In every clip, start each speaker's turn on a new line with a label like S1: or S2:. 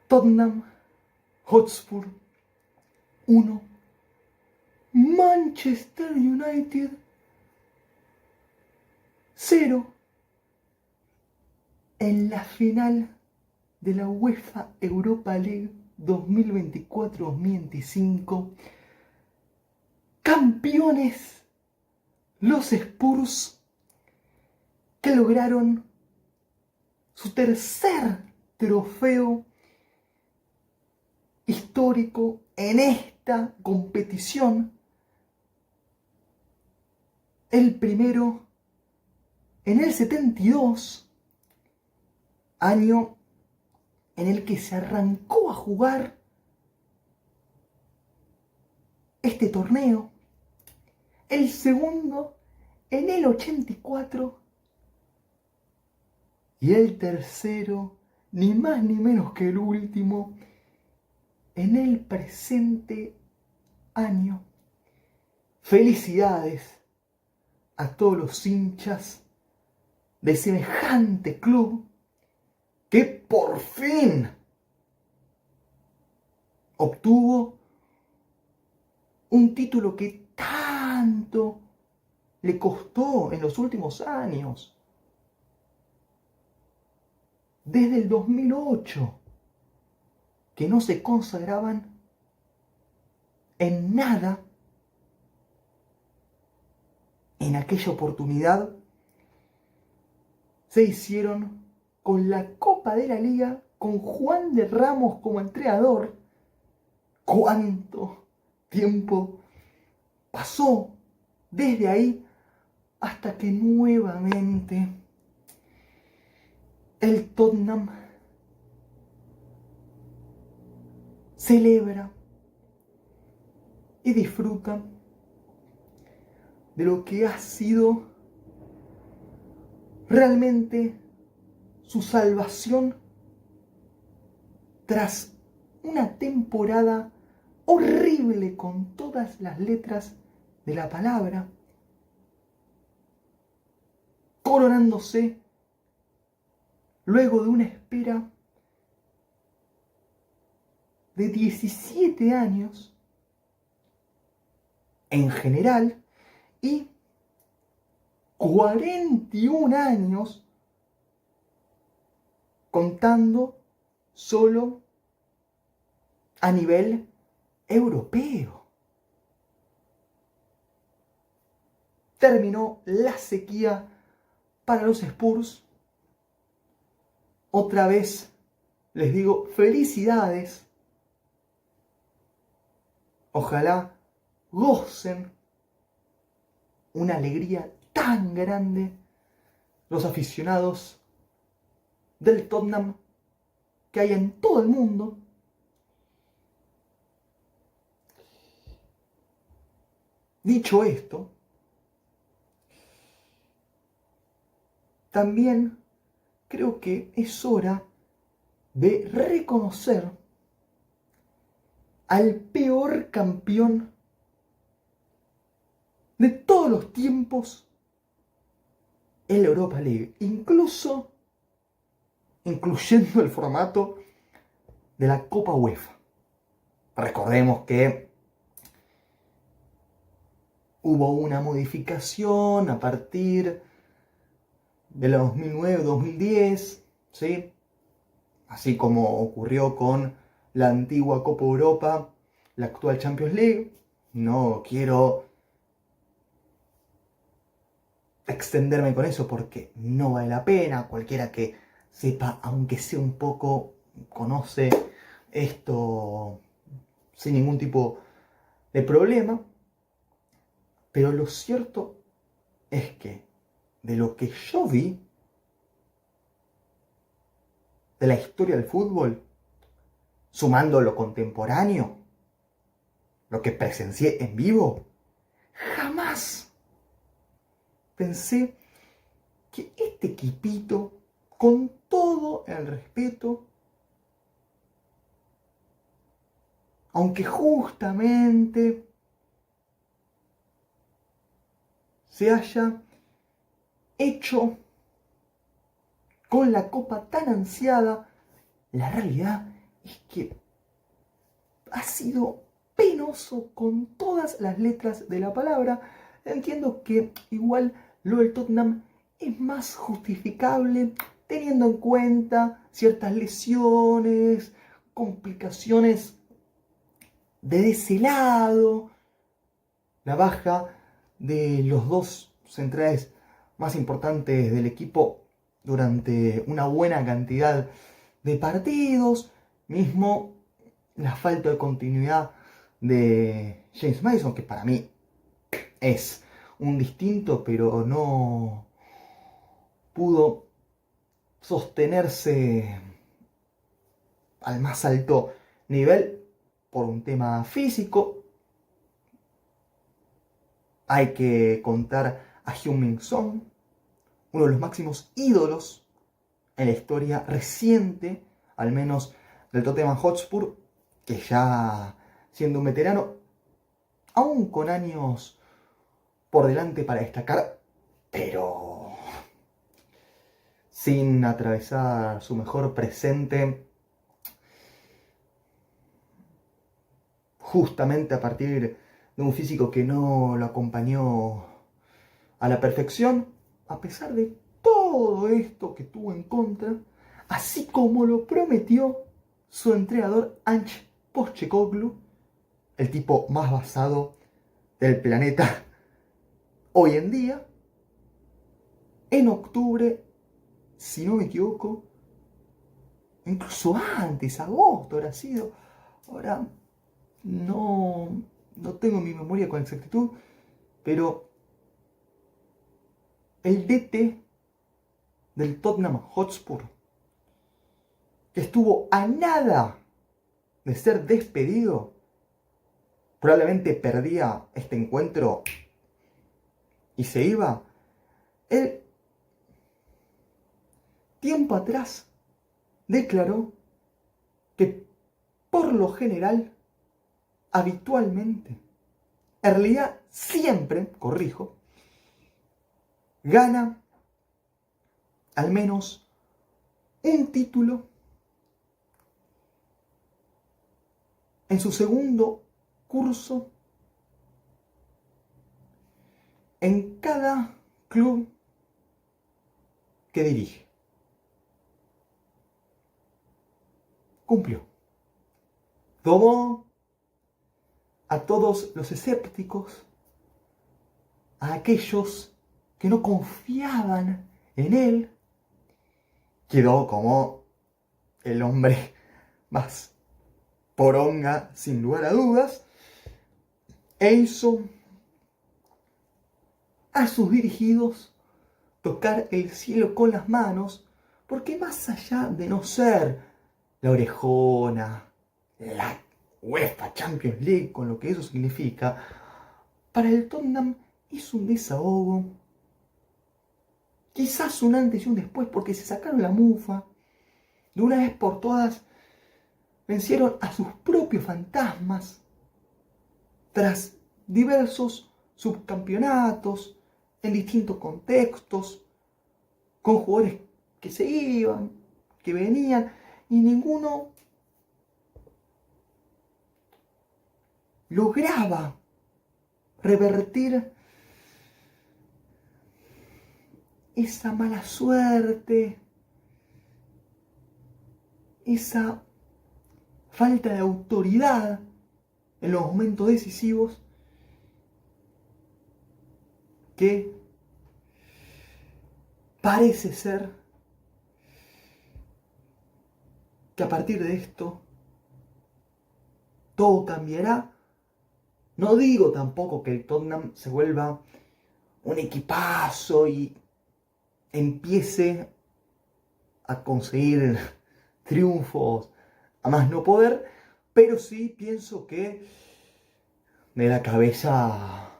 S1: Tottenham Hotspur 1, Manchester United 0 en la final de la UEFA Europa League 2024-2025. Campeones los Spurs, que lograron su tercer trofeo histórico en esta competición. El primero en el 72, año en el que se arrancó a jugar este torneo. El segundo en el 84 y el tercero, ni más ni menos que el último, en el presente año. Felicidades a todos los hinchas de semejante club que por fin obtuvo un título que tanto le costó en los últimos años. Desde el 2008, que no se consagraban en nada. En aquella oportunidad se hicieron con la Copa de la Liga, con Juan de Ramos como entrenador. ¿Cuánto tiempo pasó desde ahí hasta que nuevamente el Tottenham celebra y disfruta de lo que ha sido realmente su salvación tras una temporada horrible con todas las letras de la palabra, coronándose luego de una espera de 17 años en general y 41 años contando solo a nivel europeo. Terminó la sequía para los Spurs. Otra vez les digo felicidades. Ojalá gocen una alegría tan grande los aficionados del Tottenham que hay en todo el mundo. Dicho esto, también creo que es hora de reconocer al peor campeón de todos los tiempos en la Europa League, incluyendo el formato de la Copa UEFA. Recordemos que hubo una modificación a partir de la 2009-2010, ¿sí? Así como ocurrió con la antigua Copa Europa, la actual Champions League. No quiero extenderme con eso porque no vale la pena. Cualquiera que sepa, aunque sea un poco, conoce esto sin ningún tipo de problema. Pero lo cierto es que de lo que yo vi de la historia del fútbol, sumando lo contemporáneo, lo que presencié en vivo, jamás pensé que este equipito, con todo el respeto, aunque justamente se haya hecho con la copa tan ansiada, la realidad es que ha sido penoso con todas las letras de la palabra. Entiendo que igual lo del Tottenham es más justificable teniendo en cuenta ciertas lesiones, complicaciones de ese lado, la baja de los dos centrales más importantes del equipo durante una buena cantidad de partidos, mismo la falta de continuidad de James Maddison, que para mí es un distinto, pero no pudo sostenerse al más alto nivel por un tema físico. Hay que contar a Heung-min Son, uno de los máximos ídolos en la historia reciente, al menos del Tottenham Hotspur, que ya siendo un veterano, aún con años por delante para destacar, pero sin atravesar su mejor presente, justamente a partir de un físico que no lo acompañó a la perfección, a pesar de todo esto que tuvo en contra, así como lo prometió su entrenador Ange Postecoglou, el tipo más basado del planeta hoy en día. En octubre, si no me equivoco, incluso antes, agosto habrá sido, ahora no tengo mi memoria con exactitud, pero el DT del Tottenham Hotspur, que estuvo a nada de ser despedido, probablemente perdía este encuentro y se iba. Él, tiempo atrás, declaró que por lo general, habitualmente, en realidad siempre, corrijo, gana al menos un título en su segundo curso en cada club que dirige. Cumplió. Tomó a todos los escépticos, a aquellos que no confiaban en él, quedó como el hombre más poronga, sin lugar a dudas, e hizo a sus dirigidos tocar el cielo con las manos, porque más allá de no ser la orejona, la UEFA Champions League, con lo que eso significa, para el Tottenham es un desahogo, quizás un antes y un después, porque se sacaron la mufa, de una vez por todas vencieron a sus propios fantasmas, tras diversos subcampeonatos, en distintos contextos, con jugadores que se iban, que venían, y ninguno lograba revertir esa mala suerte, esa falta de autoridad en los momentos decisivos que parece ser que a partir de esto todo cambiará. No digo tampoco que el Tottenham se vuelva un equipazo y empiece a conseguir triunfos a más no poder, pero sí pienso que de la cabeza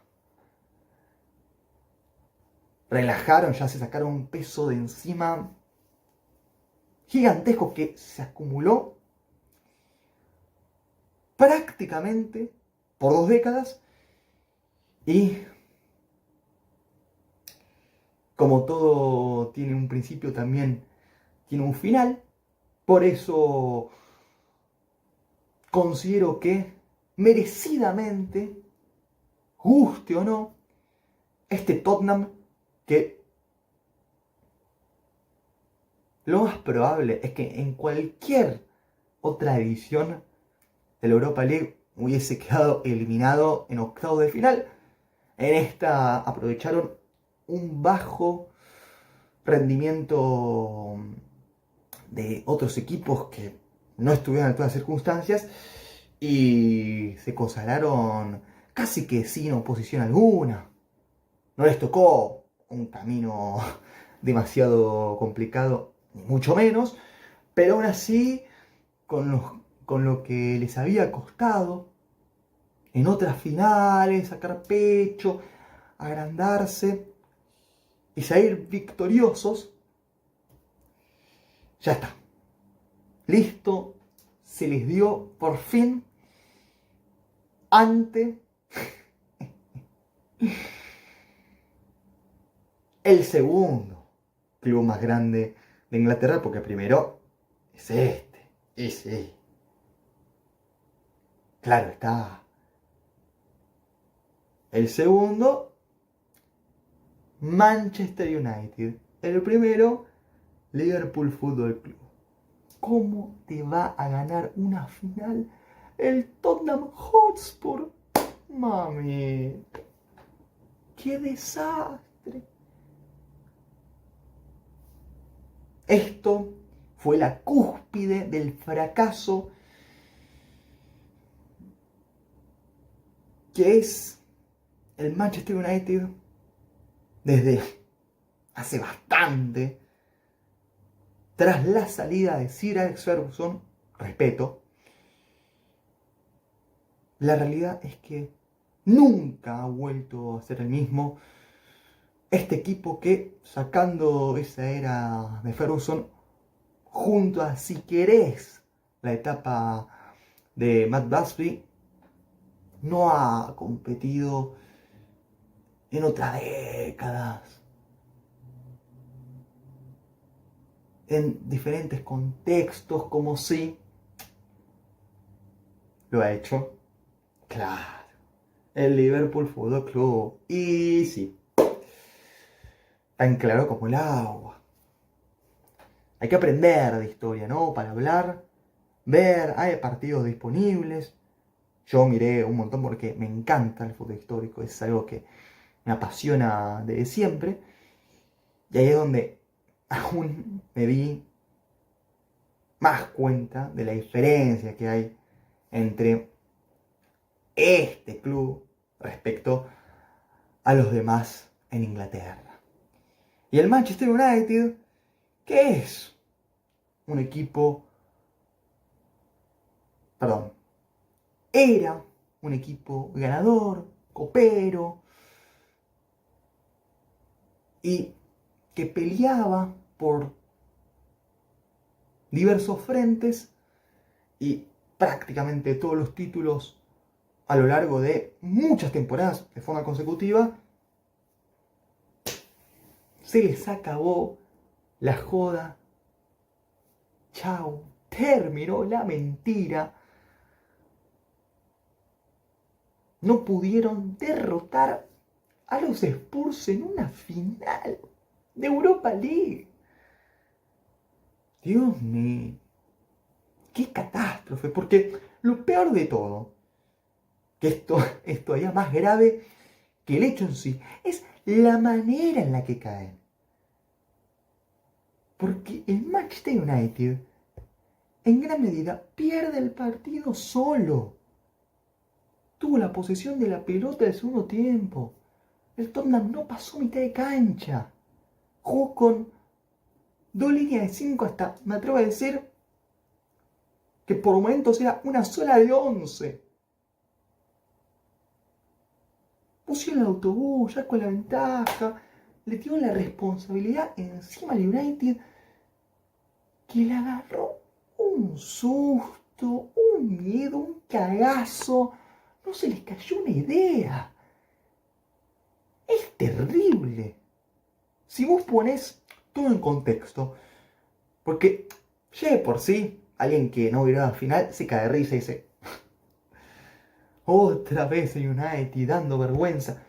S1: relajaron, ya se sacaron un peso de encima gigantesco que se acumuló prácticamente por 2 décadas, y como todo tiene un principio, también tiene un final. Por eso considero que merecidamente, guste o no, este Tottenham, que lo más probable es que en cualquier otra edición de la Europa League hubiese quedado eliminado en octavos de final. En esta aprovecharon un bajo rendimiento de otros equipos que no estuvieron en todas las circunstancias y se consagraron casi que sin oposición alguna. No les tocó un camino demasiado complicado, ni mucho menos, pero aún así, con lo que les había costado en otras finales, sacar pecho, agrandarse y salir victoriosos, ya está. Listo, se les dio por fin ante el segundo club más grande de Inglaterra, porque primero es este. Y sí. Claro está. El segundo, Manchester United. El primero, Liverpool Football Club. ¿Cómo te va a ganar una final el Tottenham Hotspur? Mami, qué desastre. Esto fue la cúspide del fracaso que es el Manchester United desde hace bastante. Tras la salida de Sir Alex Ferguson, respeto, la realidad es que nunca ha vuelto a ser el mismo. Este equipo que, sacando esa era de Ferguson, junto a, si querés, la etapa de Matt Busby, no ha competido en otras décadas, en diferentes contextos, como si lo ha hecho, claro, el Liverpool Football Club. Y sí, tan claro como el agua. Hay que aprender de historia, ¿no? Para hablar, ver, hay partidos disponibles. Yo miré un montón porque me encanta el fútbol histórico, es algo que me apasiona desde siempre. Y ahí es donde aún me di más cuenta de la diferencia que hay entre este club respecto a los demás en Inglaterra. Y el Manchester United, que es un equipo, perdón, era un equipo ganador, copero, y que peleaba por diversos frentes y prácticamente todos los títulos a lo largo de muchas temporadas de forma consecutiva. Se les acabó la joda. Chau. Terminó la mentira. No pudieron derrotar a los Spurs en una final de Europa League. Dios mío. Qué catástrofe. Porque lo peor de todo, que esto es todavía más grave que el hecho en sí, es la manera en la que caen. Porque el Manchester United en gran medida pierde el partido solo. Tuvo la posesión de la pelota del segundo tiempo. El Tottenham no pasó mitad de cancha. Jugó con 2 líneas de 5 hasta, me atrevo a decir, que por momentos era una sola de 11. Pusieron el autobús ya con la ventaja. Le dio la responsabilidad encima al United, que le agarró un susto, un miedo, un cagazo. No se les cayó una idea. Es terrible. Si vos ponés todo en contexto, porque ya de por sí, alguien que no vio al final se cae de risa y dice, otra vez el United dando vergüenza.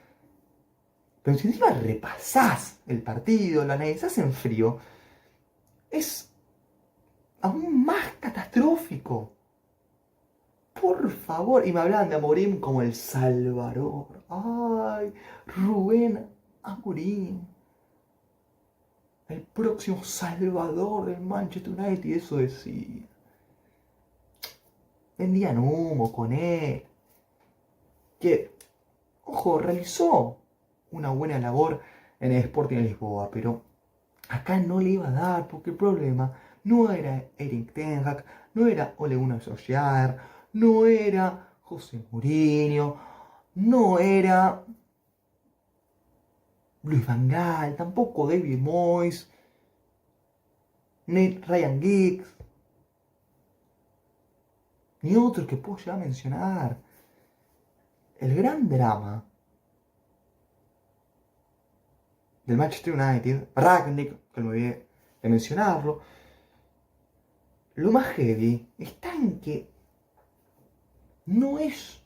S1: Pero si encima repasás el partido, lo analizás en frío, es aún más catastrófico. Por favor, y me hablaban de Amorim como el Salvador. Ay, Rubén Amorim, el próximo salvador del Manchester United, eso decía. Vendían humo con él. Que, ojo, realizó una buena labor en el Sporting de Lisboa, pero acá no le iba a dar, porque el problema no era Erik ten Hag, no era Ole Gunnar Solskjaer, no era José Mourinho, no era Luis Van Gaal, tampoco David Moyes, ni Ryan Giggs, ni otros que puedo llegar a mencionar. El gran drama del Manchester United, Rangnick, que me olvidé de mencionarlo, lo más heavy está en que no es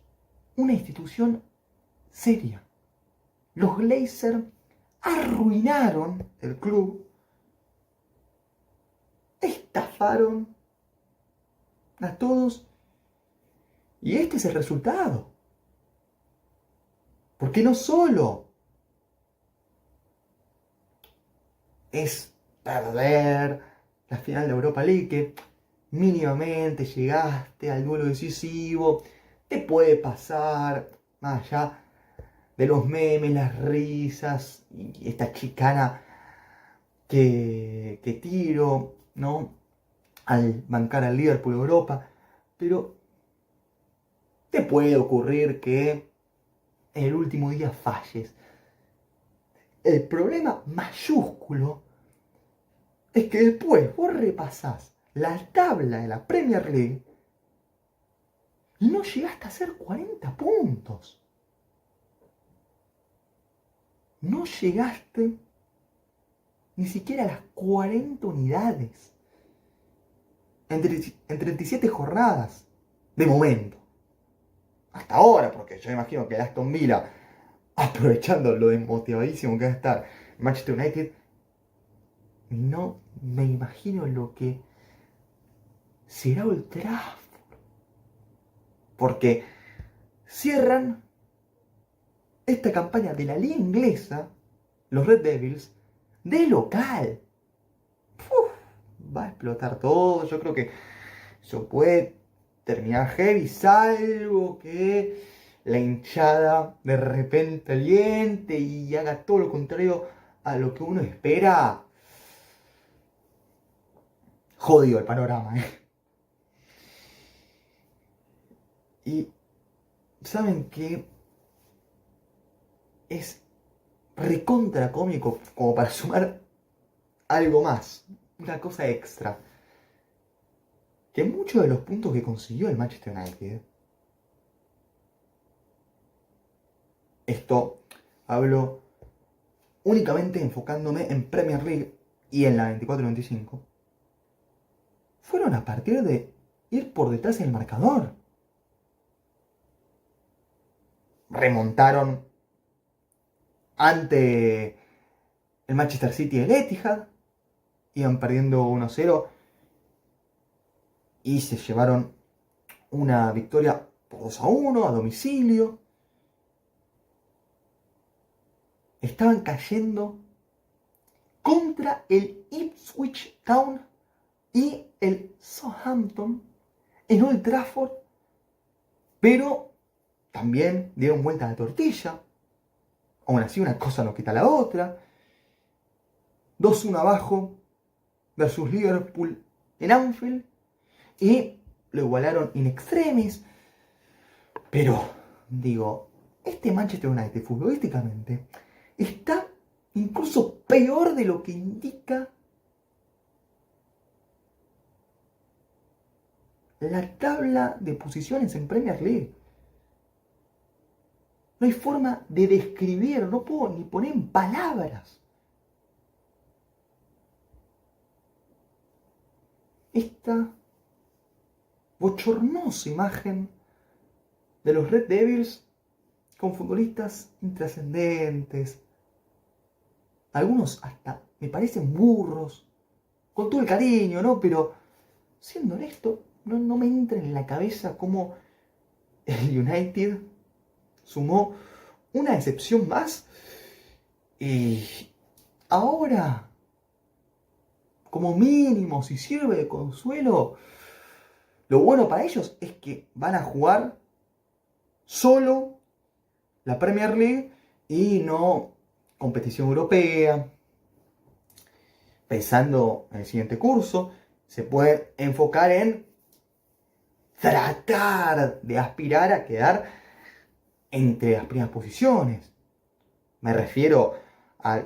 S1: una institución seria. Los Glazers arruinaron el club, estafaron a todos y este es el resultado. Porque no solo es perder la final de Europa League, que mínimamente llegaste al duelo decisivo, te puede pasar, más allá de los memes, las risas y esta chicana que tiro, ¿no? Al bancar al Liverpool Europa, pero te puede ocurrir que en el último día falles. El problema mayúsculo es que después vos repasás la tabla de la Premier League y no llegaste a hacer 40 puntos. No llegaste ni siquiera a las 40 unidades en 37 jornadas de momento. Hasta ahora, porque yo imagino que el Aston Villa, aprovechando lo desmotivadísimo que va a estar Manchester United, no me imagino lo que será Old Trafford. Porque cierran esta campaña de la liga inglesa, los Red Devils, de local. Uf, va a explotar todo. Yo creo que eso puede terminar heavy, salvo que la hinchada de repente aliente y haga todo lo contrario a lo que uno espera. Jodido el panorama, ¿eh? Y saben que es recontra cómico como para sumar algo más, una cosa extra. Que muchos de los puntos que consiguió el Manchester United, esto hablo únicamente enfocándome en Premier League y en la 24-25, fueron a partir de ir por detrás en el marcador. Remontaron ante el Manchester City y el Etihad, iban perdiendo 1-0 y se llevaron una victoria por 2-1 a domicilio. Estaban cayendo contra el Ipswich Town y el Southampton en Old Trafford, pero también dieron vuelta a la tortilla. Aún así, una cosa no quita la otra. 2-1 abajo versus Liverpool en Anfield y lo igualaron in extremis. Pero, digo, este Manchester United futbolísticamente está incluso peor de lo que indica la tabla de posiciones en Premier League. No hay forma de describir, no puedo ni poner en palabras esta bochornosa imagen de los Red Devils con futbolistas intrascendentes. Algunos hasta me parecen burros, con todo el cariño, ¿no? Pero, siendo honesto, no me entra en la cabeza cómo el United sumó una excepción más y ahora, como mínimo, si sirve de consuelo, lo bueno para ellos es que van a jugar solo la Premier League y no competición europea. Pensando en el siguiente curso, se puede enfocar en tratar de aspirar a quedar entre las primeras posiciones. Me refiero a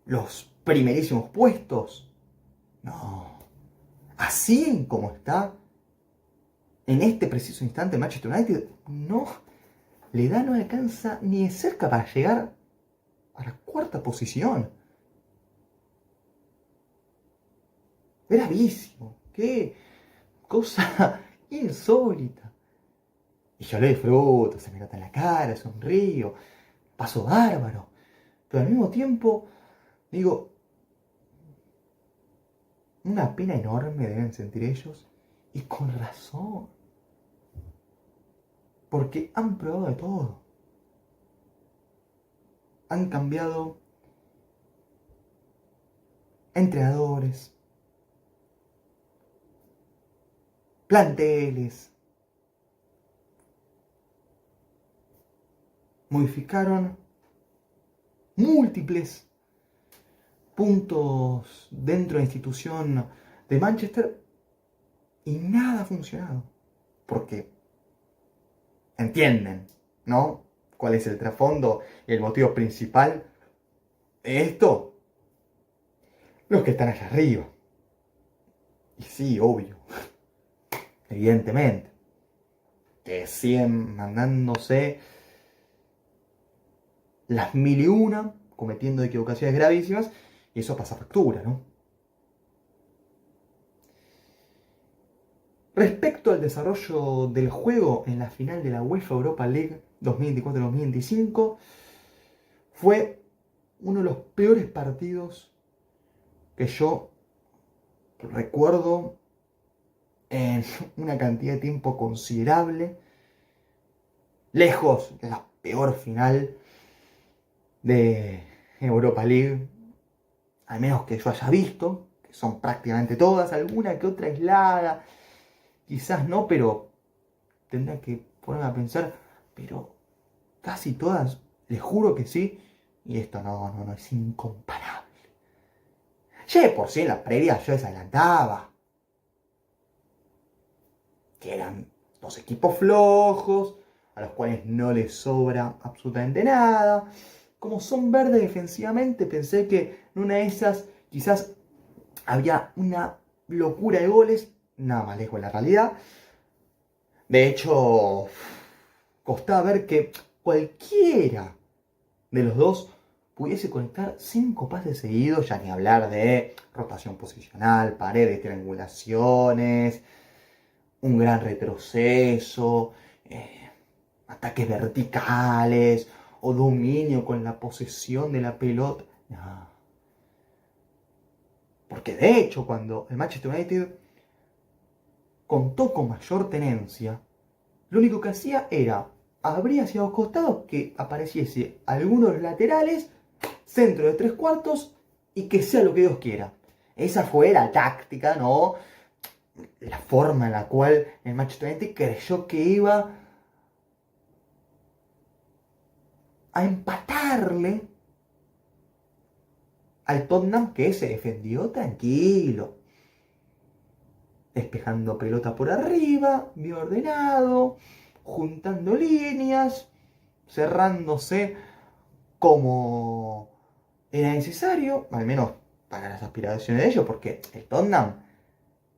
S1: los primerísimos puestos. No. Así como está en este preciso instante Manchester United, no alcanza ni de cerca para llegar a la cuarta posición. Gravísimo. Qué cosa insólita. Y yo lo disfruto, se me nota en la cara, sonrío, paso bárbaro. Pero al mismo tiempo, digo, una pena enorme deben sentir ellos. Y con razón. Porque han probado de todo. Han cambiado entrenadores, planteles, modificaron múltiples puntos dentro de la institución de Manchester y nada ha funcionado. Porque entienden, ¿no? ¿Cuál es el trasfondo y el motivo principal de esto? Los que están allá arriba. Y sí, obvio. Evidentemente. Que siguen mandándose las mil y una, cometiendo equivocaciones gravísimas, y eso pasa factura, ¿no? Respecto al desarrollo del juego en la final de la UEFA Europa League 2024-2025, fue uno de los peores partidos que yo recuerdo en una cantidad de tiempo considerable, lejos de la peor final de Europa League, al menos que yo haya visto, que son prácticamente todas, alguna que otra aislada, quizás no, pero tendría que ponerme a pensar, pero casi todas, les juro que sí, y esto no, es incomparable. Ya de por sí en la previa yo les adelantaba que eran dos equipos flojos, a los cuales no les sobra absolutamente nada. Como son verdes defensivamente, pensé que en una de esas quizás había una locura de goles, nada más lejos de la realidad. De hecho, costaba ver que cualquiera de los dos pudiese conectar 5 pases seguidos, ya ni hablar de rotación posicional, paredes, triangulaciones, un gran retroceso, ataques verticales o dominio con la posesión de la pelota. No. Porque de hecho, cuando el Manchester United contó con mayor tenencia, lo único que hacía era abrir hacia los costados, que apareciese alguno de los laterales, centro de 3/4 y que sea lo que Dios quiera. Esa fue la táctica, ¿no? La forma en la cual el Manchester United creyó que iba a empatarle al Tottenham, que se defendió tranquilo, despejando pelota por arriba, bien ordenado, juntando líneas, cerrándose como era necesario, al menos para las aspiraciones de ellos, porque el Tottenham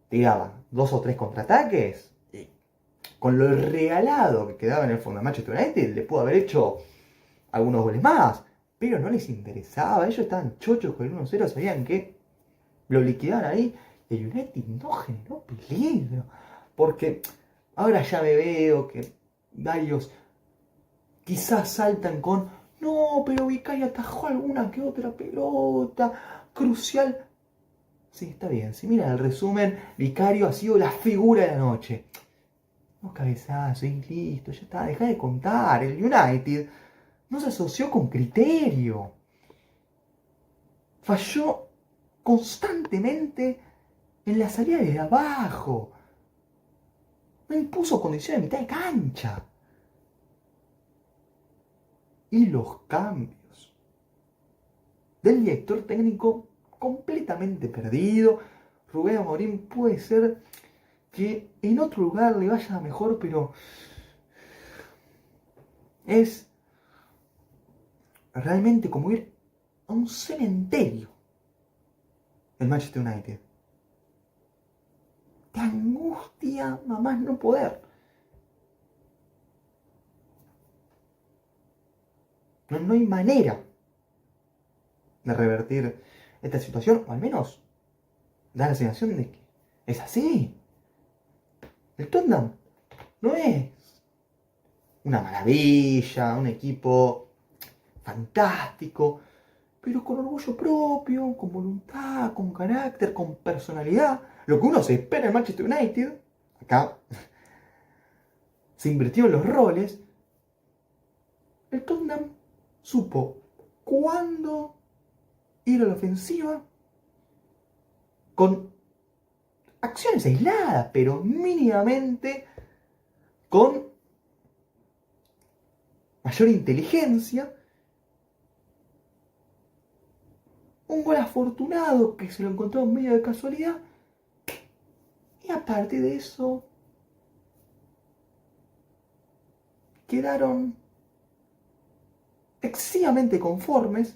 S1: tiraba 2 o 3 contraataques y con lo regalado que quedaba en el fondo de Manchester United le pudo haber hecho algunos goles más, pero no les interesaba. Ellos estaban chochos con el 1-0, sabían que lo liquidaban ahí. El United no generó peligro, porque Ahora ya me veo que varios quizás saltan con, no, pero Vicario atajó alguna que otra pelota crucial. Sí, está bien. Si mira el resumen, Vicario ha sido la figura de la noche. No cabezazos, y listo, ya está, deja de contar. El United no se asoció con criterio. Falló constantemente en la salida de abajo. No impuso condiciones de mitad de cancha. Y los cambios del director técnico completamente perdido. Rubén Amorim puede ser que en otro lugar le vaya mejor, pero es realmente como ir a un cementerio el Manchester United. Te angustia a más no poder. No hay manera de revertir esta situación, o al menos da la sensación de que es así. El Tottenham no es una maravilla, un equipo fantástico, pero con orgullo propio, con voluntad, con carácter, con personalidad. Lo que uno se espera en Manchester United, acá se invirtió en los roles. El Tottenham supo cuándo ir a la ofensiva con acciones aisladas, pero mínimamente con mayor inteligencia. Un gol afortunado que se lo encontró en medio de casualidad. Y aparte de eso, quedaron excesivamente conformes.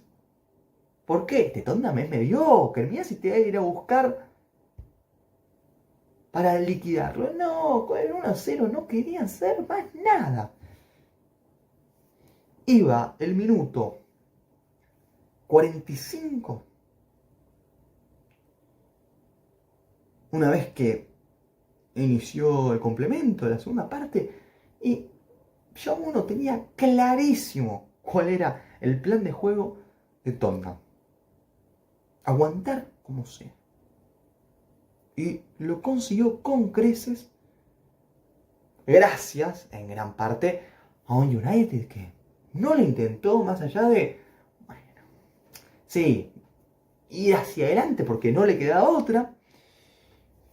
S1: ¿Por qué? Este Tottenham es mediocre. Mirá si te va a ir a buscar para liquidarlo. No, con el 1-0 no querían hacer más nada. Iba el minuto 45. Una vez que inició el complemento de la segunda parte, y ya uno tenía clarísimo cuál era el plan de juego de Tottenham. Aguantar como sea. Y lo consiguió con creces, gracias en gran parte a un United que no lo intentó más allá de, bueno, sí, ir hacia adelante porque no le quedaba otra,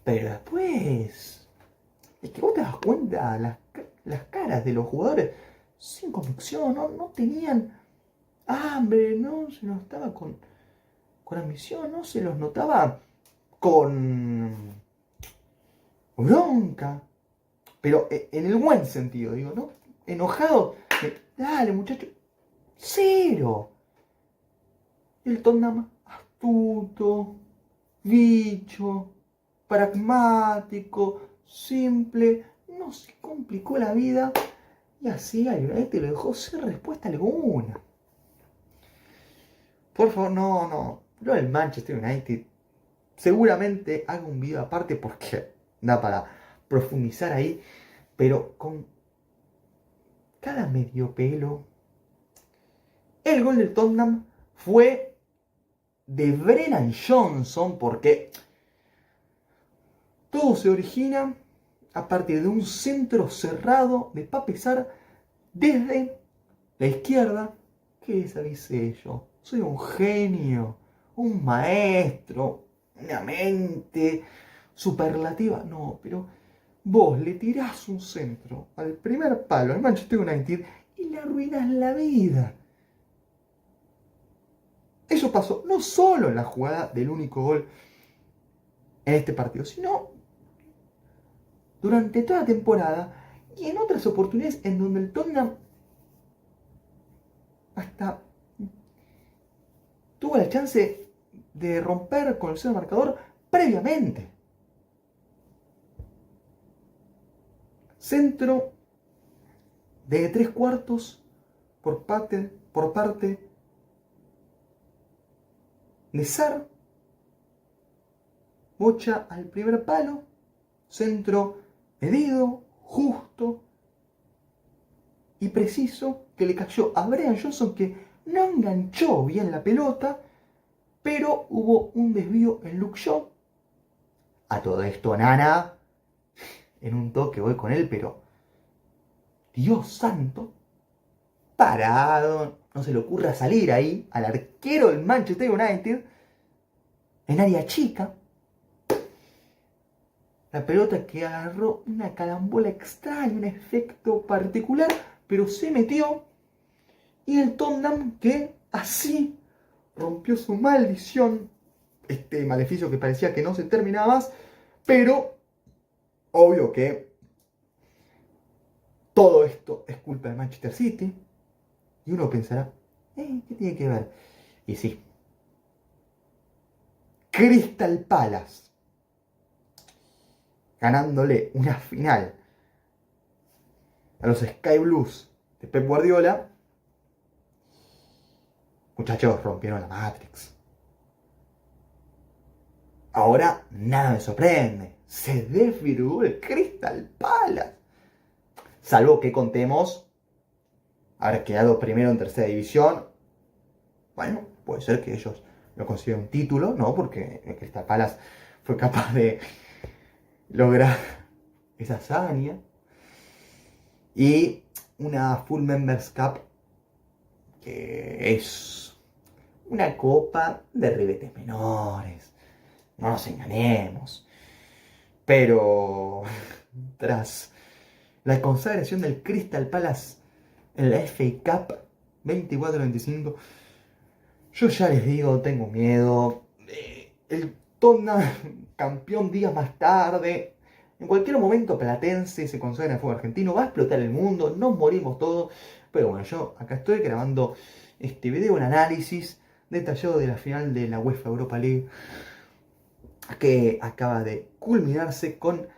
S1: pero después es que vos te das cuenta las caras de los jugadores sin convicción, no tenían hambre, no se notaba con ambición, no se los notaba con bronca, pero en el buen sentido, digo, ¿no? Enojado, dale muchacho, cero. El Tottenham astuto, bicho, pragmático, simple, no se complicó la vida y así al United lo dejó sin respuesta alguna. Por favor, no. Lo del Manchester United seguramente hago un video aparte porque da para profundizar ahí, pero con cada medio pelo. El gol del Tottenham fue de Brennan Johnson porque todo se origina a partir de un centro cerrado de Pape Sarr desde la izquierda. ¿Qué les avisé yo? Soy un genio, un maestro, una mente superlativa. No, pero vos le tirás un centro al primer palo al Manchester United y le arruinás la vida. Eso pasó no solo en la jugada del único gol en este partido, sino durante toda la temporada y en otras oportunidades en donde el Tottenham hasta tuvo la chance de romper con el cero marcador previamente. Centro de 3/4 por parte de Sarr. Bocha al primer palo. Centro medido, justo y preciso que le cayó a Brian Johnson, que no enganchó bien la pelota, pero hubo un desvío en Luke Shaw. A todo esto, Nana, en un toque voy con él, pero Dios santo, parado, no se le ocurra salir ahí al arquero del Manchester United en área chica. La pelota que agarró una carambola extraña, un efecto particular, pero se metió. Y el Tottenham, que así rompió su maldición, este maleficio que parecía que no se terminaba más, pero obvio que todo esto es culpa del Manchester City. Y uno pensará, ¿qué tiene que ver? Y sí, Crystal Palace, ganándole una final a los Sky Blues de Pep Guardiola. Muchachos, rompieron la Matrix. Ahora nada me sorprende. Se desvirgó el Crystal Palace. Salvo que contemos haber quedado primero en tercera división. Bueno, puede ser que ellos no consigan un título, ¿no? Porque el Crystal Palace fue capaz de lograr esa hazaña. Y una Full Members Cup, que es una copa de ribetes menores. No nos engañemos. Pero tras la consagración del Crystal Palace en la FA Cup 24-25, yo ya les digo, tengo miedo. El Tottenham, campeón días más tarde, en cualquier momento Platense se consagra en el fútbol argentino, va a explotar el mundo, nos morimos todos. Pero bueno, yo acá estoy grabando este video, un análisis detallado de la final de la UEFA Europa League, que acaba de culminarse con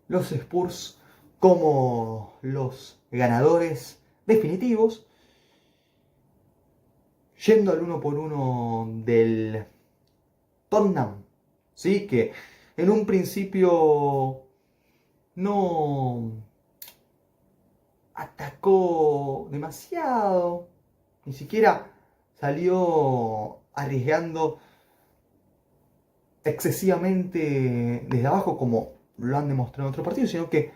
S1: los Spurs como los ganadores definitivos, yendo al uno por uno del Tottenham, ¿sí? Que en un principio no atacó demasiado, ni siquiera salió arriesgando excesivamente desde abajo como lo han demostrado en otros partidos, sino que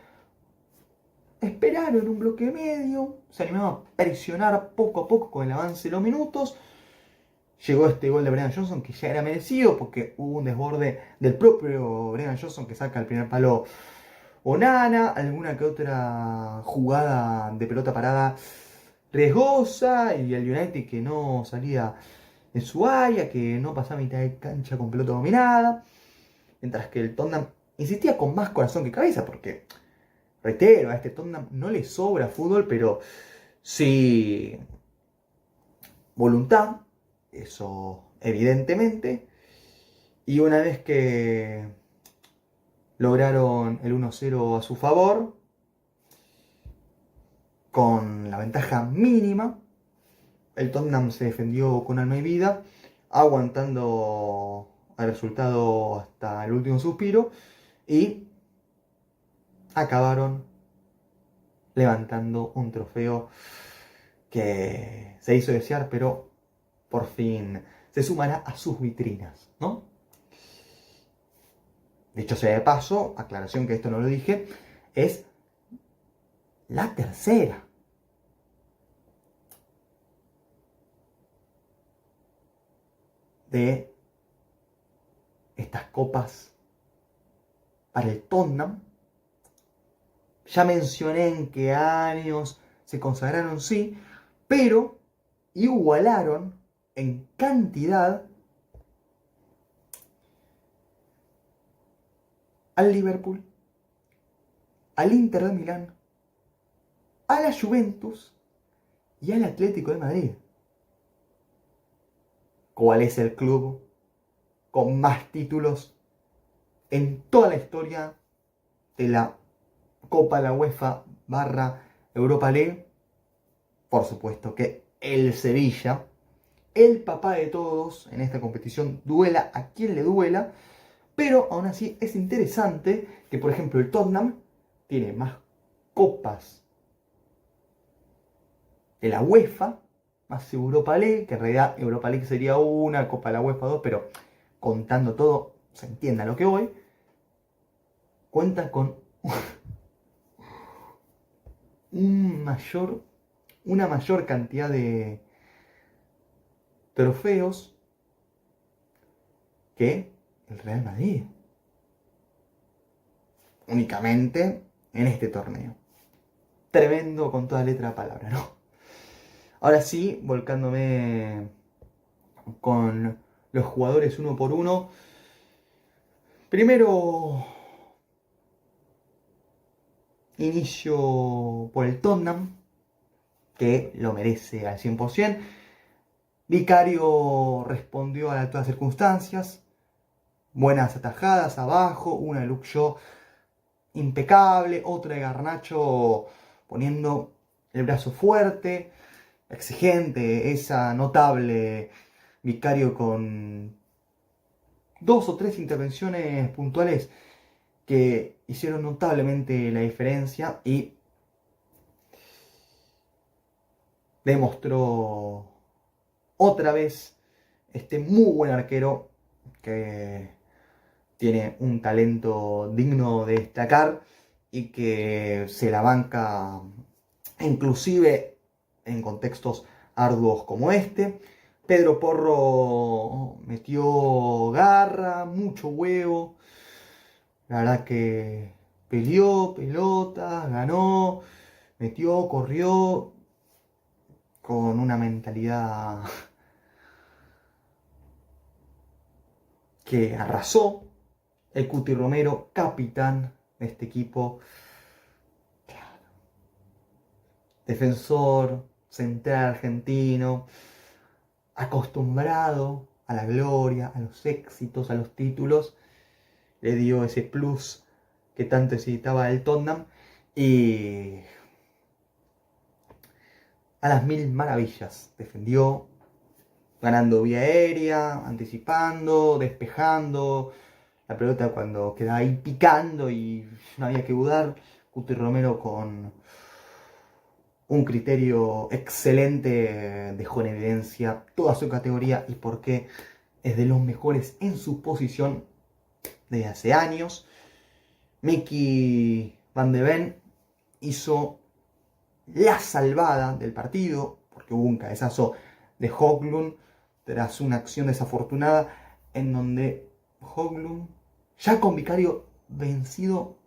S1: esperaron un bloque medio, se animaron a presionar poco a poco con el avance de los minutos. Llegó este gol de Brian Johnson, que ya era merecido porque hubo un desborde del propio Brian Johnson que saca el primer palo Onana, alguna que otra jugada de pelota parada riesgosa, y el United que no salía en su área, que no pasaba mitad de cancha con pelota dominada, mientras que el Tottenham insistía con más corazón que cabeza, porque, reitero, a este Tottenham no le sobra fútbol, pero sí voluntad, eso evidentemente. Y una vez que lograron el 1-0 a su favor, con la ventaja mínima, el Tottenham se defendió con alma y vida, aguantando el resultado hasta el último suspiro, y acabaron levantando un trofeo que se hizo desear, pero por fin se sumará a sus vitrinas, ¿no? Dicho sea de paso, aclaración que esto no lo dije, es la tercera de estas copas para el Tottenham. Ya mencioné en qué años se consagraron, sí, pero igualaron en cantidad al Liverpool, al Inter de Milán, a la Juventus y al Atlético de Madrid. ¿Cuál es el club con más títulos en toda la historia de la Copa de la UEFA / Europa League? Por supuesto que el Sevilla, el papá de todos en esta competición, duela a quien le duela, pero aún así es interesante que, por ejemplo, el Tottenham tiene más copas de la UEFA, más Europa League, que en realidad Europa League sería una, Copa de la UEFA 2, pero contando todo, se entienda a lo que voy, cuenta con una mayor cantidad de trofeos que el Real Madrid. Únicamente en este torneo. Tremendo con toda letra de palabra, ¿no? Ahora sí, volcándome con los jugadores uno por uno. Primero, inicio por el Tottenham, que lo merece al 100%. Vicario respondió a todas las circunstancias. Buenas atajadas abajo, una de Luke Shaw impecable, otra de Garnacho poniendo el brazo fuerte, exigente, esa notable Vicario con 2 o 3 intervenciones puntuales que hicieron notablemente la diferencia y demostró otra vez este muy buen arquero que tiene un talento digno de destacar y que se la banca inclusive en contextos arduos como este. Pedro Porro metió garra, mucho huevo. La verdad que peleó pelotas, ganó, metió, corrió con una mentalidad que arrasó. El Cuti Romero, capitán de este equipo, defensor central argentino, acostumbrado a la gloria, a los éxitos, a los títulos, le dio ese plus que tanto necesitaba el Tottenham y a las mil maravillas defendió, ganando vía aérea, anticipando, despejando la pelota cuando quedaba ahí picando y no había que dudar. Cuti Romero con un criterio excelente dejó en evidencia toda su categoría y por qué es de los mejores en su posición desde hace años. Mickey Van de Ven hizo la salvada del partido, porque hubo un cabezazo de Højlund tras una acción desafortunada en donde Højlund, ya con Vicario vencido,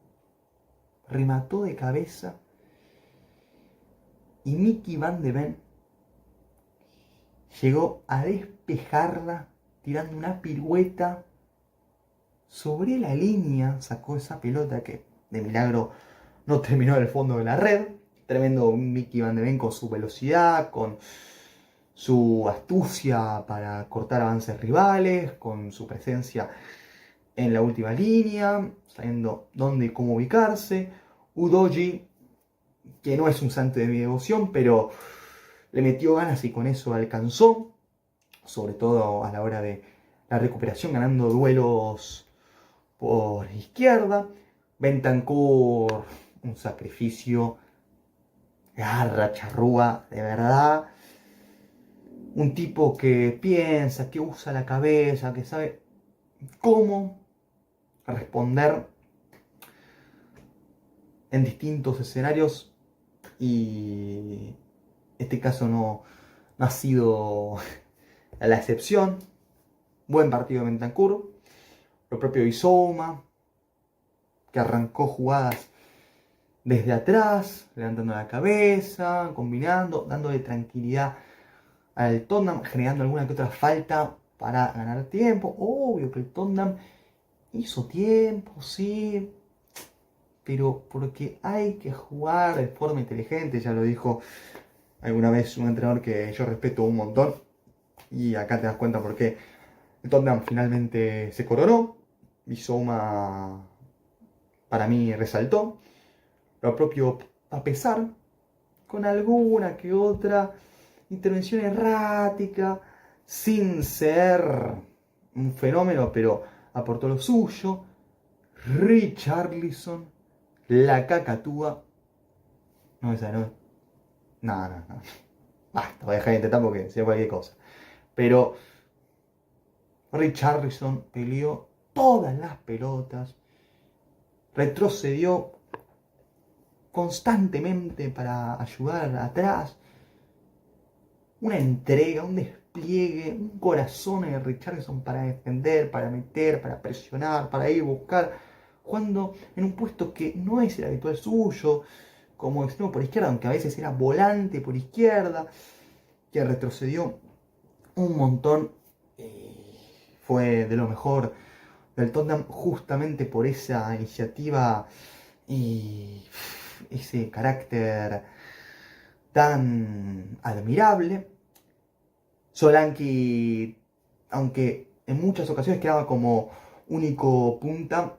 S1: remató de cabeza y Mickey Van de Ven llegó a despejarla tirando una pirueta sobre la línea, sacó esa pelota que de milagro no terminó en el fondo de la red. Tremendo Mickey Van de Ven con su velocidad, con su astucia para cortar avances rivales, con su presencia en la última línea, sabiendo dónde y cómo ubicarse. Udogie, que no es un santo de mi devoción, pero le metió ganas y con eso alcanzó, sobre todo a la hora de la recuperación, ganando duelos por izquierda. Bentancur, un sacrificio, garra, charrúa, de verdad. Un tipo que piensa, que usa la cabeza, que sabe cómo responder en distintos escenarios y este caso no ha sido la excepción. Buen partido de Bentancur. Lo propio Bisouma, que arrancó jugadas desde atrás, levantando la cabeza, combinando, dándole tranquilidad al Tottenham, generando alguna que otra falta para ganar tiempo. Obvio que el Tottenham hizo tiempo, sí, pero porque hay que jugar de forma inteligente, ya lo dijo alguna vez un entrenador que yo respeto un montón, y acá te das cuenta por qué el Tottenham finalmente se coronó. Bisouma para mí resaltó, lo propio a pesar, con alguna que otra intervención errática, sin ser un fenómeno, pero aportó lo suyo. Richarlison, la cacatúa, No, esa no. No, no, no. Basta, voy a dejar de intentar porque sea cualquier cosa. Pero Richarlison peleó todas las pelotas, retrocedió constantemente para ayudar atrás. Una entrega, un despliegue, un corazón de Richarlison para defender, para meter, para presionar, para ir a buscar, jugando en un puesto que no es el habitual suyo, como extremo por izquierda, aunque a veces era volante por izquierda, que retrocedió un montón. Fue de lo mejor del Tottenham justamente por esa iniciativa y ese carácter tan admirable. Solanke, aunque en muchas ocasiones quedaba como único punta,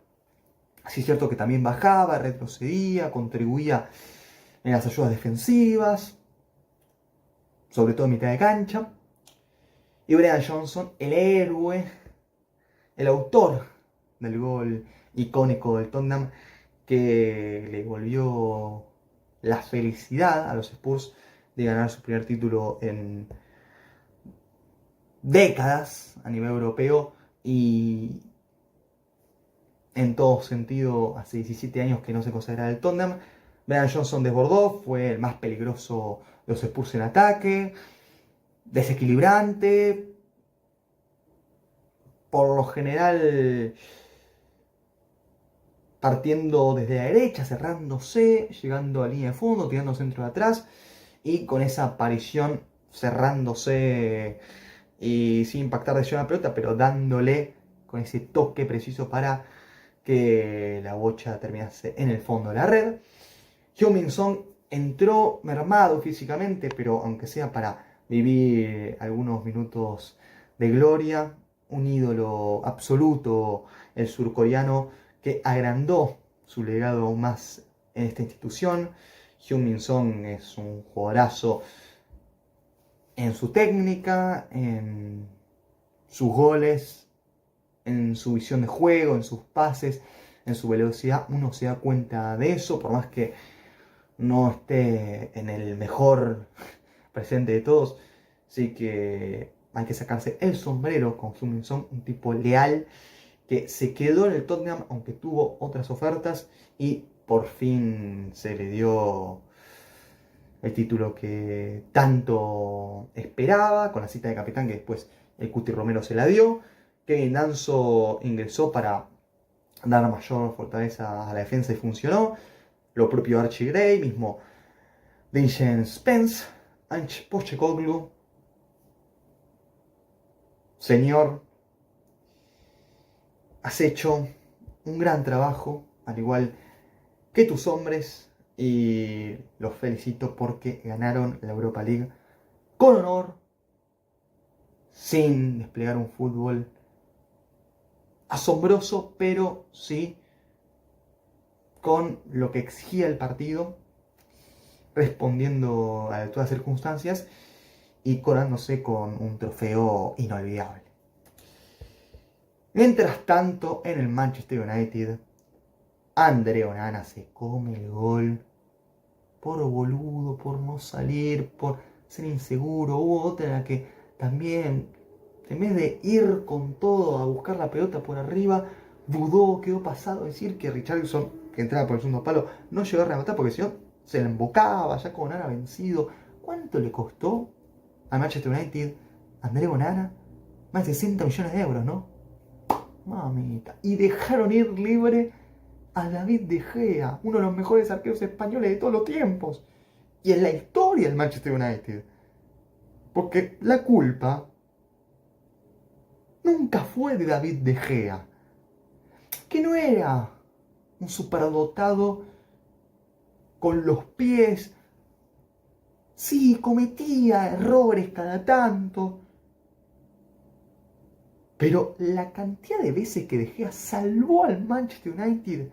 S1: sí es cierto que también bajaba, retrocedía, contribuía en las ayudas defensivas, sobre todo en mitad de cancha. Y Brian Johnson, el héroe, el autor del gol icónico del Tottenham, que le volvió la felicidad a los Spurs de ganar su primer título en décadas a nivel europeo y en todo sentido hace 17 años que no se consagraba el Tottenham. Brian Johnson desbordó, fue el más peligroso de los Spurs en ataque, desequilibrante, por lo general partiendo desde la derecha, cerrándose, llegando a línea de fondo, tirando centro de atrás y con esa aparición cerrándose y sin impactar de lleno la pelota, pero dándole con ese toque preciso para que la bocha terminase en el fondo de la red. Heung-min entró mermado físicamente, pero aunque sea para vivir algunos minutos de gloria, un ídolo absoluto, el surcoreano, que agrandó su legado aún más en esta institución. Heung-min es un jugadorazo en su técnica, en sus goles, en su visión de juego, en sus pases, en su velocidad. Uno se da cuenta de eso, por más que no esté en el mejor presente de todos. Sí que hay que sacarse el sombrero con Heung-min Son, un tipo leal que se quedó en el Tottenham aunque tuvo otras ofertas y por fin se le dio el título que tanto esperaba con la cita de capitán que después el Cuti Romero se la dio. Kevin Danso ingresó para dar mayor fortaleza a la defensa y funcionó. Lo propio Archie Gray, mismo Vincent Spence, Ange Postecoglou. Señor, has hecho un gran trabajo, al igual que tus hombres, y los felicito porque ganaron la Europa League con honor, sin desplegar un fútbol asombroso, pero sí con lo que exigía el partido, respondiendo a todas las circunstancias y coronándose con un trofeo inolvidable. Mientras tanto, en el Manchester United, André Onana se come el gol por boludo, por no salir, por ser inseguro. Hubo otra en la que también, en vez de ir con todo a buscar la pelota por arriba, dudó, quedó pasado. Decir que Richarlison, que entraba por el segundo palo, no llegó a rematar porque si no se le embocaba ya con Onana vencido. ¿Cuánto le costó al Manchester United André Onana? Más de 60 millones de euros, ¿no? Mamita. Y dejaron ir libre a David De Gea, uno de los mejores arqueros españoles de todos los tiempos. Y en la historia del Manchester United. Porque la culpa nunca fue de David De Gea, que no era un superdotado con los pies. Sí, cometía errores cada tanto. Pero la cantidad de veces que De Gea salvó al Manchester United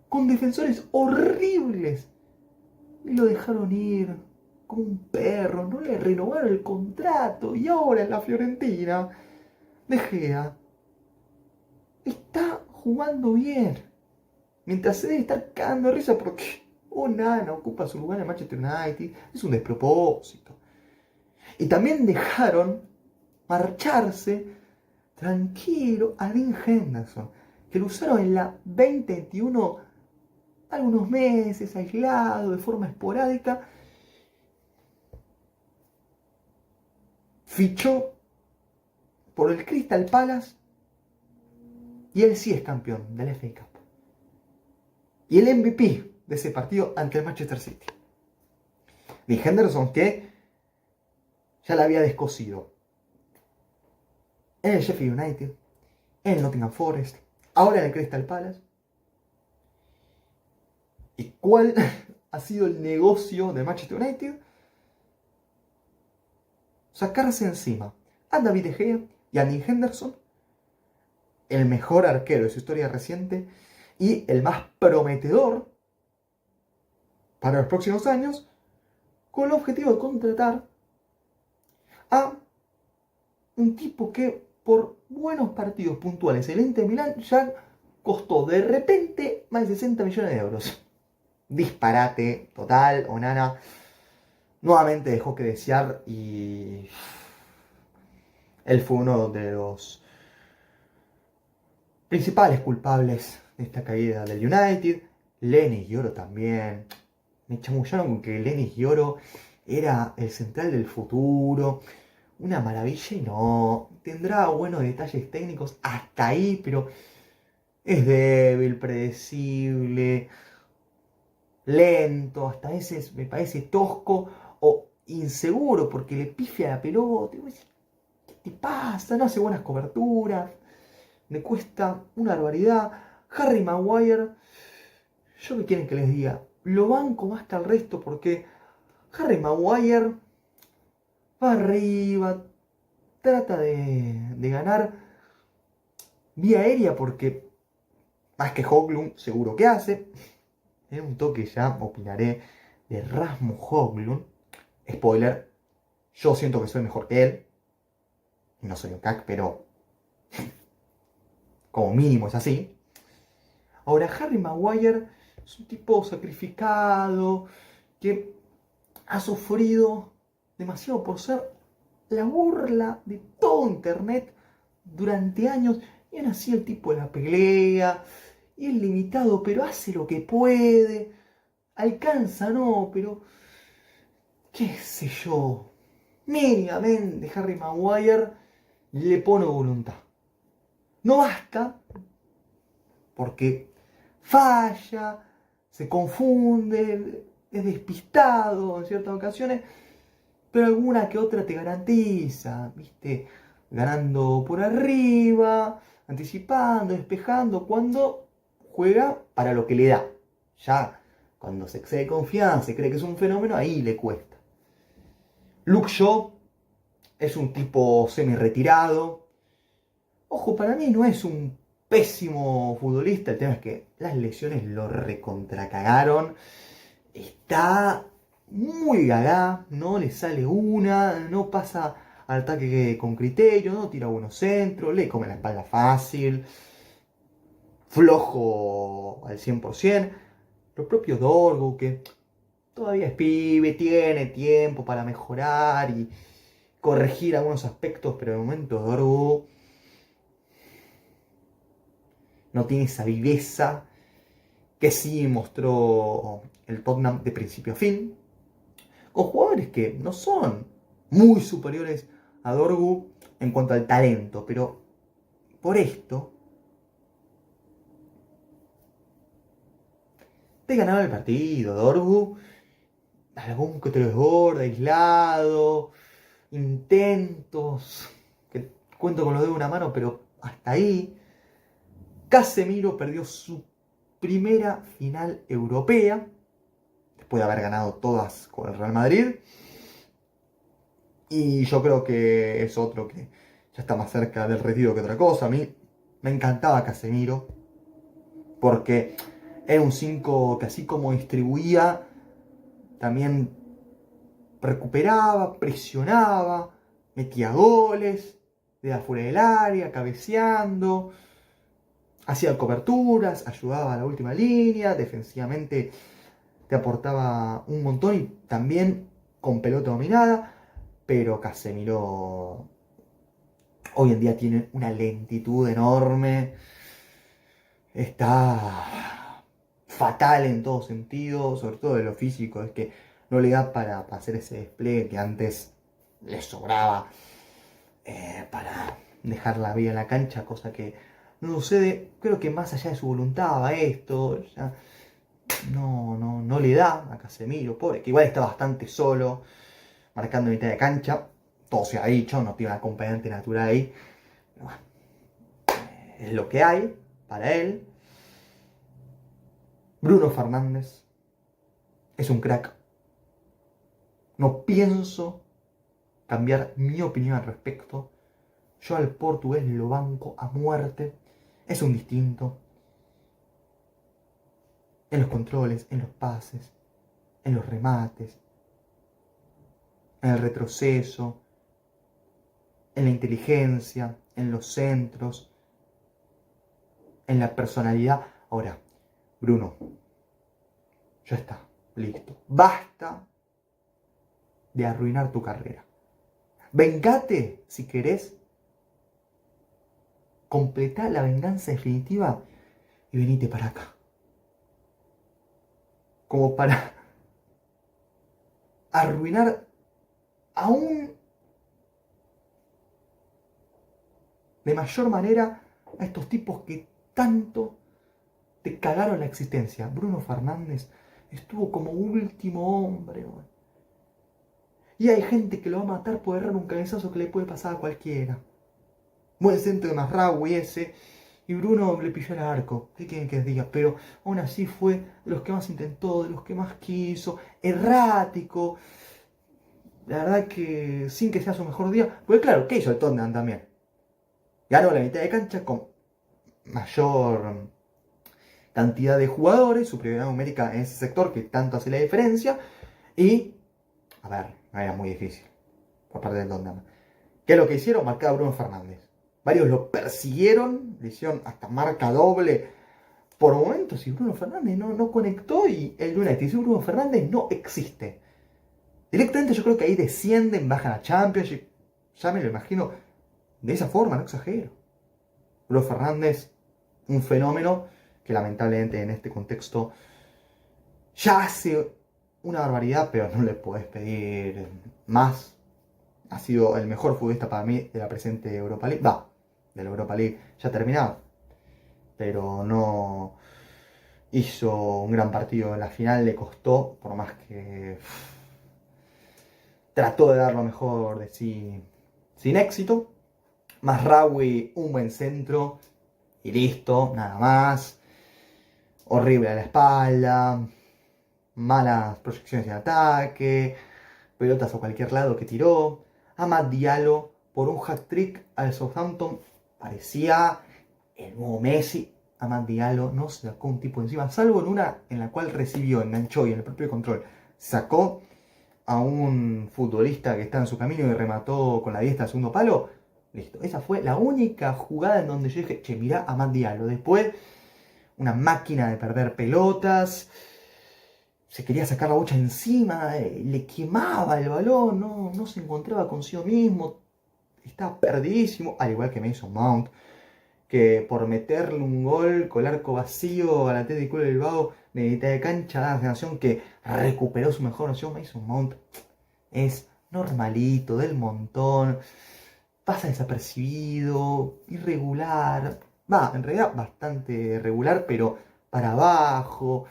S1: con defensores horribles y lo dejaron ir como un perro, no le renovaron el contrato y ahora en la Fiorentina De Gea está jugando bien, mientras se debe estar cagando de risa porque Onana ocupa su lugar en Manchester United, es un despropósito. Y también dejaron marcharse tranquilo a Dean Henderson, que lo usaron en la 2021 algunos meses, aislado, de forma esporádica. Fichó por el Crystal Palace y él sí es campeón del FA Cup. Y el MVP de ese partido ante el Manchester City. Dean Henderson, que ya la había descosido en el Sheffield United, en el Nottingham Forest, ahora en el Crystal Palace. ¿Y cuál ha sido el negocio de Manchester United? Sacarse encima a David De Gea y a Dean Henderson, el mejor arquero de su historia reciente y el más prometedor para los próximos años, con el objetivo de contratar a un tipo que por buenos partidos puntuales el Inter Milán ya costó de repente más de 60 millones de euros. Disparate total. Onana nuevamente dejó que desear y él fue uno de los principales culpables de esta caída del United. Lenny Yoro también. Me chamullaron con que Lenny Yoro era el central del futuro, una maravilla, y no. Tendrá buenos detalles técnicos hasta ahí, pero es débil, predecible, lento, hasta a veces me parece tosco o inseguro porque le pifia la pelota. ¿Qué te pasa? No hace buenas coberturas, le cuesta una barbaridad. Harry Maguire, ¿yo qué quieren que les diga? Lo banco más que al resto porque Harry Maguire va arriba, trata de ganar vía aérea porque más que Højlund seguro que hace. En un toque ya opinaré de Rasmus Højlund. Spoiler, yo siento que soy mejor que él. No soy un crack, pero como mínimo es así. Ahora, Harry Maguire es un tipo sacrificado que ha sufrido demasiado por ser la burla de todo internet durante años. Y aún así el tipo la pelea y es limitado, pero hace lo que puede. Alcanza, no, pero qué sé yo. Mínimamente Harry Maguire le pone voluntad. No basta, porque falla, se confunde, es despistado en ciertas ocasiones, pero alguna que otra te garantiza, ¿viste? Ganando por arriba, anticipando, despejando, cuando juega para lo que le da. Ya cuando se excede confianza y cree que es un fenómeno, ahí le cuesta. Luke Shaw es un tipo semi-retirado. Ojo, para mí no es un pésimo futbolista. El tema es que las lesiones lo recontracagaron. Está muy gaga, no le sale una, no pasa al ataque con criterio, no tira buenos centros, le come la espalda fácil, flojo al 100%. Lo propio Dorgu, que todavía es pibe, tiene tiempo para mejorar y corregir algunos aspectos, pero de momento Dorgu no tiene esa viveza que sí mostró el Tottenham de principio a fin, con jugadores que no son muy superiores a Dorgu en cuanto al talento, pero por esto te ganaba el partido. Dorgu, algún que otro desborde, aislado, intentos, que cuento con los dedos de una mano, pero hasta ahí. Casemiro perdió su primera final europea, después de haber ganado todas con el Real Madrid. Y yo creo que es otro que ya está más cerca del retiro que otra cosa. A mí me encantaba Casemiro, porque era un 5 que así como distribuía, también recuperaba, presionaba, metía goles, de afuera del área, cabeceando, hacía coberturas, ayudaba a la última línea, defensivamente te aportaba un montón y también con pelota dominada, pero Casemiro hoy en día tiene una lentitud enorme, está fatal en todo sentido, sobre todo de lo físico, es que no le da para hacer ese despliegue que antes le sobraba para dejar la vida en la cancha, cosa que no sucede. Creo que más allá de su voluntad va esto, ya no le da a Casemiro, pobre, que igual está bastante solo, marcando mitad de cancha, todo se ha dicho, no tiene un acompañante natural ahí, pero bueno, es lo que hay para él. Bruno Fernández es un crack. No pienso cambiar mi opinión al respecto. Yo al portugués lo banco a muerte. Es un distinto. En los controles, en los pases, en los remates, en el retroceso, en la inteligencia, en los centros, en la personalidad. Ahora, Bruno, ya está, listo. Basta de arruinar tu carrera. Vengate, si querés, completá la venganza definitiva y venite para acá. Como para arruinar aún de mayor manera a estos tipos que tanto te cagaron la existencia. Bruno Fernández estuvo como último hombre. Y hay gente que lo va a matar por errar un cabezazo que le puede pasar a cualquiera. Buen centro de Masraoui ese. Y Bruno le pilló el arco. ¿Qué quieren que les diga? Pero aún así fue de los que más intentó, de los que más quiso. Errático. La verdad que sin que sea su mejor día. Porque claro, ¿qué hizo el Tottenham también? Ganó la mitad de cancha con mayor cantidad de jugadores, superioridad numérica en ese sector que tanto hace la diferencia. Y, a ver, no era muy difícil por parte del Tottenham. ¿Qué es lo que hicieron? Marcar a Bruno Fernández. Varios lo persiguieron, le hicieron hasta marca doble por momentos y Bruno Fernández no conectó y el United dice Bruno Fernández no existe. Directamente yo creo que ahí descienden, bajan a Championship, ya me lo imagino de esa forma, no exagero. Bruno Fernández, un fenómeno que lamentablemente en este contexto ya hace una barbaridad, pero no le podés pedir más. Ha sido el mejor futbolista para mí de la presente Europa League. De la Europa League ya terminado. Pero no hizo un gran partido en la final, le costó, por más que trató de dar lo mejor de sí sin éxito. Masraoui, un buen centro y listo, nada más. Horrible a la espalda, malas proyecciones en ataque, pelotas a cualquier lado que tiró. Amad Diallo por un hat-trick al Southampton parecía el nuevo Messi. Amad Diallo no se sacó un tipo encima, salvo en una en la cual recibió, enganchó y en el propio control sacó a un futbolista que está en su camino y remató con la diestra al segundo palo. Listo, esa fue la única jugada en donde yo dije, che, mirá a Amad Diallo. Después, una máquina de perder pelotas, se quería sacar la bocha encima, le quemaba el balón, no se encontraba consigo mismo, estaba perdidísimo, al igual que Mason Mount, que por meterle un gol con el arco vacío al Atlético de Bilbao de mitad de cancha da la sensación que recuperó su mejor versión. Mason Mount es normalito, del montón, pasa desapercibido, irregular, en realidad bastante regular, pero para abajo,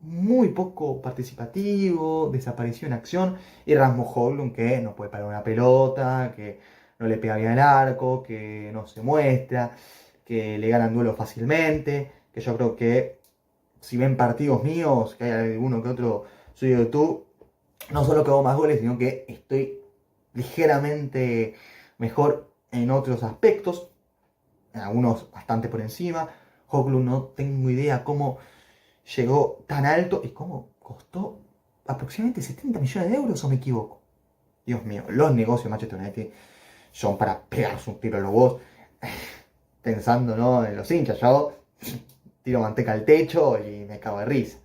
S1: muy poco participativo, desapareció en acción, y Rasmus Højlund que no puede parar una pelota, que no le pega bien al arco, que no se muestra, que le ganan duelos fácilmente, que yo creo que si ven partidos míos, que hay alguno que otro suyo de YouTube, no solo que hago más goles, sino que estoy ligeramente mejor en otros aspectos, en algunos bastante por encima. Højlund no tengo idea cómo llegó tan alto y cómo costó aproximadamente 70 millones de euros, o me equivoco. Dios mío, los negocios de Manchester United son para pegarse un tiro a los huevos, pensando, ¿no?, en los hinchas. Yo tiro manteca al techo y me cago de risa.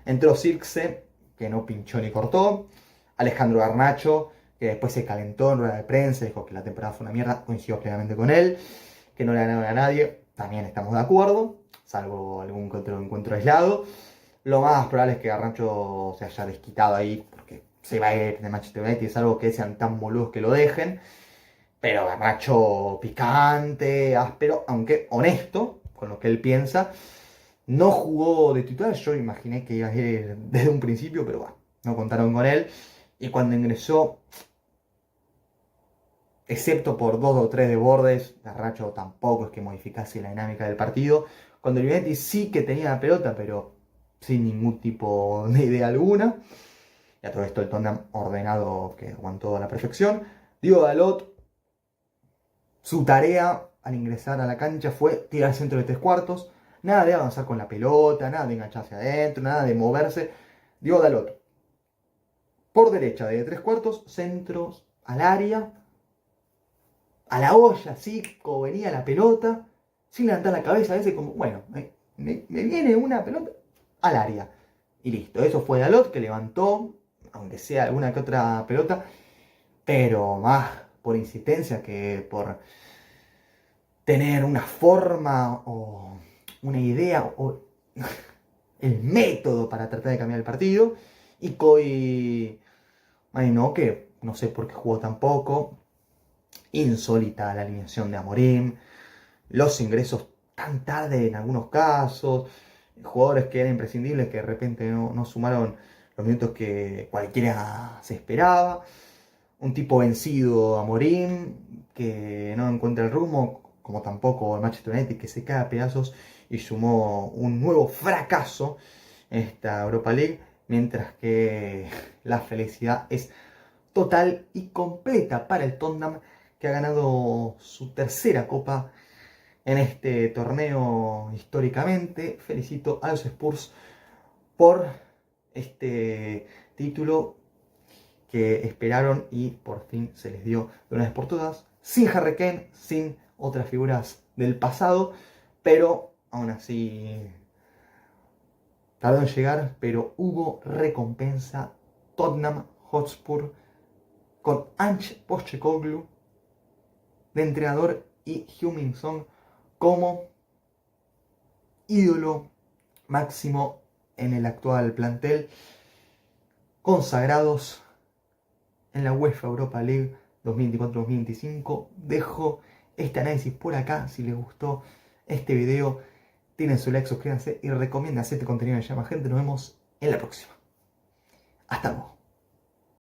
S1: Entró Zirkzee, que no pinchó ni cortó. Alejandro Garnacho, que después se calentó en rueda de prensa, dijo que la temporada fue una mierda, coincidió plenamente con él, que no le ganaron a nadie, también estamos de acuerdo, salvo algún que otro encuentro aislado. Lo más probable es que Garnacho se haya desquitado ahí, porque se va a ir de Manchester United, es algo que sean tan boludos que lo dejen. Pero Garnacho picante, áspero, aunque honesto con lo que él piensa. No jugó de titular, yo imaginé que iba a ir desde un principio, pero bueno, no contaron con él. Y cuando ingresó, excepto por 2 o 3 desbordes, Garnacho tampoco es que modificase la dinámica del partido. Cuando el United sí que tenía la pelota, pero sin ningún tipo de idea alguna. Y a todo esto el Tottenham ordenado que aguantó a la perfección. Diego Dalot, su tarea al ingresar a la cancha fue tirar al centro de 3 cuartos. Nada de avanzar con la pelota, nada de engancharse adentro, nada de moverse. Diego Dalot, por derecha de 3 cuartos, centros al área, a la olla, así como venía la pelota, sin levantar la cabeza, a veces como, bueno, me viene una pelota al área. Y listo, eso fue Dalot que levantó, aunque sea alguna que otra pelota, pero más por insistencia que por tener una forma o una idea o el método para tratar de cambiar el partido. Y Coy, no, que no sé por qué jugó tan poco. Insólita la alineación de Amorim, los ingresos tan tarde en algunos casos, jugadores que eran imprescindibles que de repente no sumaron los minutos que cualquiera se esperaba. Un tipo vencido Amorim, que no encuentra el rumbo, como tampoco el Manchester United, que se cae a pedazos y sumó un nuevo fracaso en esta Europa League, mientras que la felicidad es total y completa para el Tottenham, que ha ganado su tercera copa en este torneo históricamente. Felicito a los Spurs por este título que esperaron y por fin se les dio de una vez por todas, sin Harry Kane, sin otras figuras del pasado, pero aún así tardó en llegar, pero hubo recompensa. Tottenham Hotspur con Ange Postecoglou de entrenador y Heung-min Son como ídolo máximo en el actual plantel, consagrados en la UEFA Europa League 2024-2025. Dejo este análisis por acá. Si les gustó este video, tienen su like, suscríbanse y recomiendan este contenido que llama gente. Nos vemos en la próxima. Hasta luego.